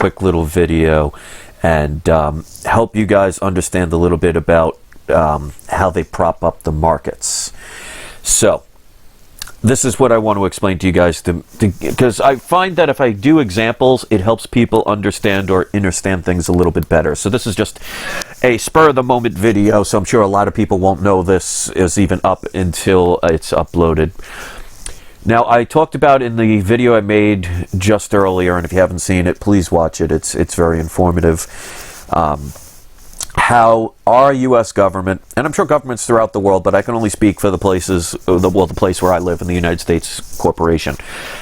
quick little video and help you guys understand a little bit about how they prop up the markets. So this is what I want to explain to you guys, because I find that if I do examples, it helps people understand or understand things a little bit better. So this is just a spur-of-the-moment video, so I'm sure a lot of people won't know this is even up until it's uploaded. Now, I talked about in the video I made just earlier, and if you haven't seen it, please watch it. It's very informative. How our U.S. government, and I'm sure governments throughout the world, but I can only speak for the places, the place where I live in the United States Corporation,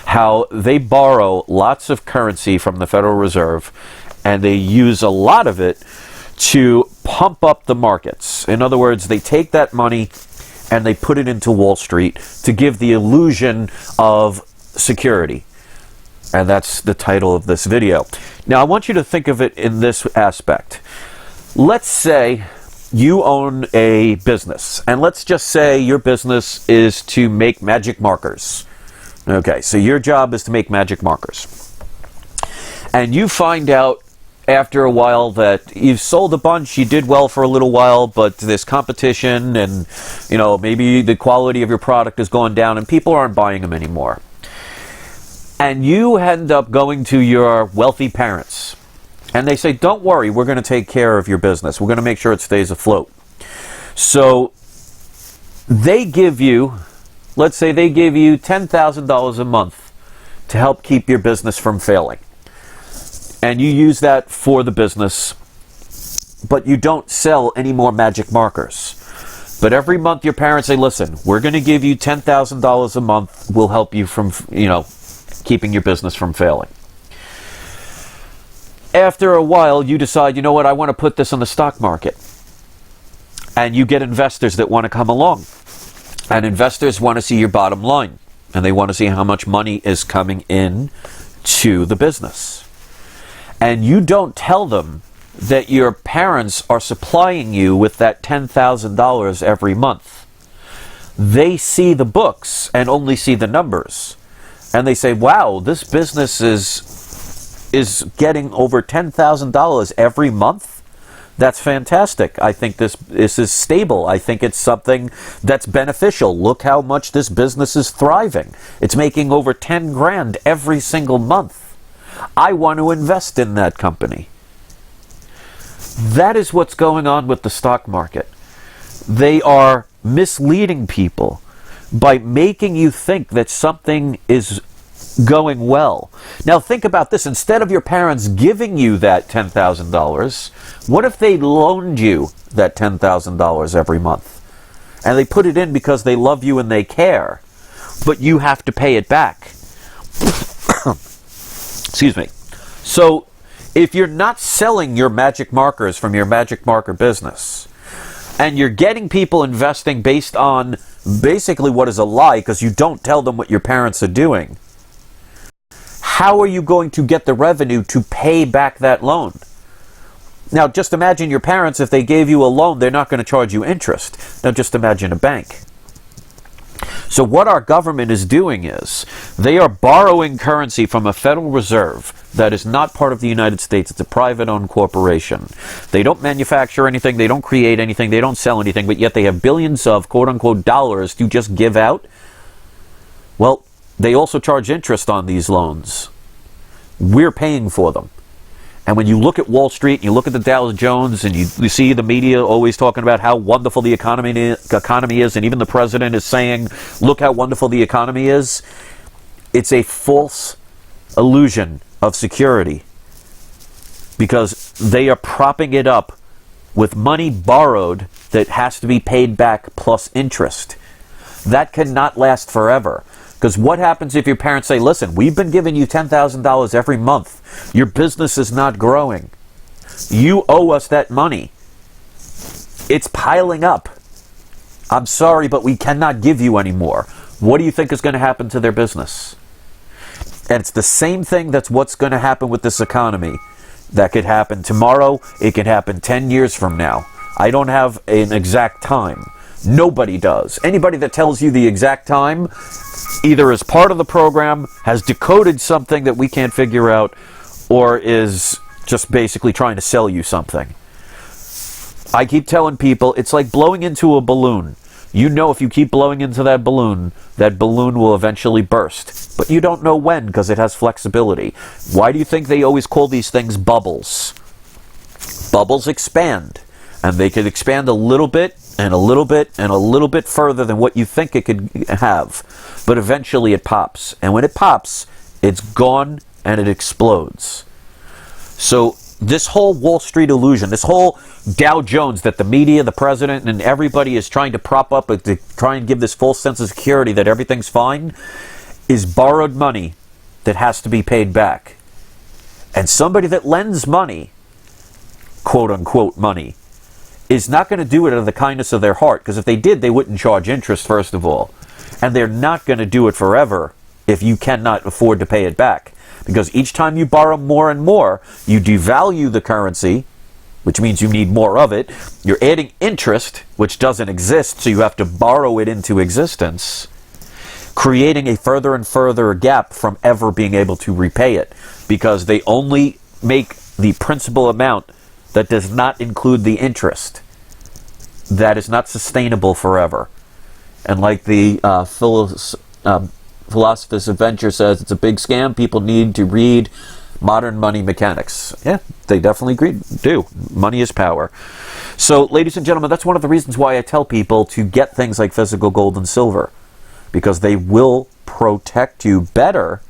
how they borrow lots of currency from the Federal Reserve, and they use a lot of it to pump up the markets. In other words, they take that money and they put it into Wall Street to give the illusion of security. And that's the title of this video. Now, I want you to think of it in this aspect. Let's say you own a business, and let's just say your business is to make magic markers. Okay, so your job is to make magic markers. And you find out after a while that you've sold a bunch, you did well for a little while, but there's competition and, you know, maybe the quality of your product has gone down and people aren't buying them anymore. And you end up going to your wealthy parents and they say, don't worry, we're going to take care of your business. We're going to make sure it stays afloat. So they give you, let's say they give you $10,000 a month to help keep your business from failing. And you use that for the business, but you don't sell any more magic markers. But every month your parents say, listen, we're going to give you $10,000 a month. We'll help you from, keeping your business from failing. After a while, you decide, you know what, I want to put this on the stock market. And you get investors that want to come along. And investors want to see your bottom line. And they want to see how much money is coming in to the business. And you don't tell them that your parents are supplying you with that $10,000 every month. They see the books and only see the numbers. And they say, wow, this business is getting over $10,000 every month. That's fantastic. I think this is stable. I think it's something that's beneficial. Look how much this business is thriving. It's making over 10 grand every single month. I want to invest in that company. That is what's going on with the stock market. They are misleading people by making you think that something is going well. Now think about this. Instead of your parents giving you that $10,000, what if they loaned you that $10,000 every month? And they put it in because they love you and they care, but you have to pay it back. Excuse me. So if you're not selling your magic markers from your magic marker business, and you're getting people investing based on basically what is a lie because you don't tell them what your parents are doing, how are you going to get the revenue to pay back that loan? Now just imagine your parents, if they gave you a loan, they're not going to charge you interest. Now just imagine a bank. So what our government is doing is they are borrowing currency from a Federal Reserve that is not part of the United States. It's a private-owned corporation. They don't manufacture anything. They don't create anything. They don't sell anything. But yet they have billions of quote-unquote dollars to just give out. Well, they also charge interest on these loans. We're paying for them. And when you look at Wall Street, and you look at the Dow Jones, and you see the media always talking about how wonderful the economy is, and even the president is saying, look how wonderful the economy is, it's a false illusion of security. Because they are propping it up with money borrowed that has to be paid back plus interest. That cannot last forever. Because what happens if your parents say, listen, we've been giving you $10,000 every month. Your business is not growing. You owe us that money. It's piling up. I'm sorry, but we cannot give you any more. What do you think is going to happen to their business? And it's the same thing that's what's going to happen with this economy. That could happen tomorrow. It could happen 10 years from now. I don't have an exact time. Nobody does. Anybody that tells you the exact time either as part of the program has decoded something that we can't figure out, or is just basically trying to sell you something. I keep telling people it's like blowing into a balloon. You know if you keep blowing into that balloon will eventually burst. But you don't know when because it has flexibility. Why do you think they always call these things bubbles? Bubbles expand. And they could expand a little bit, and a little bit, and a little bit further than what you think it could have. But eventually it pops. And when it pops, it's gone and it explodes. So this whole Wall Street illusion, this whole Dow Jones that the media, the president, and everybody is trying to prop up to try and give this false sense of security that everything's fine, is borrowed money that has to be paid back. And somebody that lends money, quote unquote money, is not going to do it out of the kindness of their heart, because if they did, they wouldn't charge interest, first of all. And they're not going to do it forever if you cannot afford to pay it back. Because each time you borrow more and more, you devalue the currency, which means you need more of it. You're adding interest, which doesn't exist, so you have to borrow it into existence, creating a further and further gap from ever being able to repay it, because they only make the principal amount that does not include the interest. That is not sustainable forever. And like the Philosopher's Adventure says, it's a big scam. People need to read Modern Money Mechanics. Yeah, they definitely do. Money is power. So, ladies and gentlemen, that's one of the reasons why I tell people to get things like physical gold and silver, because they will protect you better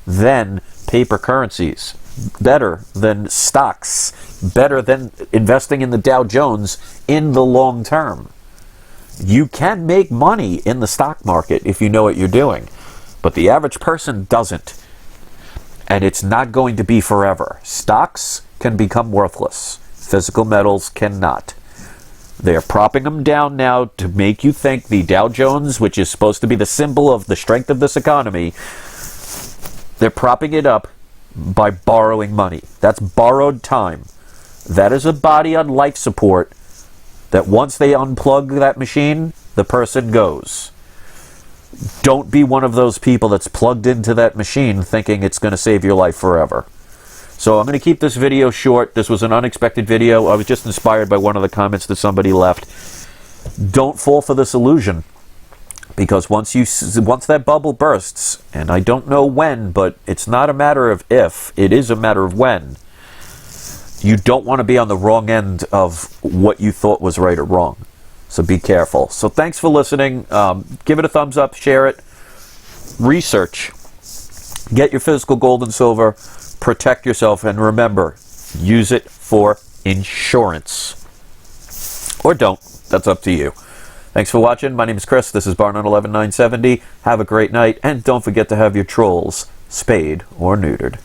than paper currencies, better than stocks, better than investing in the Dow Jones in the long term. You can make money in the stock market if you know what you're doing, but the average person doesn't. And it's not going to be forever. Stocks can become worthless. Physical metals cannot. They're propping them down now to make you think the Dow Jones, which is supposed to be the symbol of the strength of this economy, they're propping it up by borrowing money. That's borrowed time. That is a body on life support that once they unplug that machine, the person goes. Don't be one of those people that's plugged into that machine thinking it's going to save your life forever. So I'm going to keep this video short. This was an unexpected video. I was just inspired by one of the comments that somebody left. Don't fall for this illusion, because once that bubble bursts, and I don't know when, but it's not a matter of if, it is a matter of when. You don't want to be on the wrong end of what you thought was right or wrong. So be careful. So thanks for listening. Give it a thumbs up, share it, research, get your physical gold and silver, protect yourself, and remember, use it for insurance. Or don't. That's up to you. Thanks for watching. My name is Chris. This is Barnum 11970. Have a great night, and don't forget to have your trolls spayed or neutered.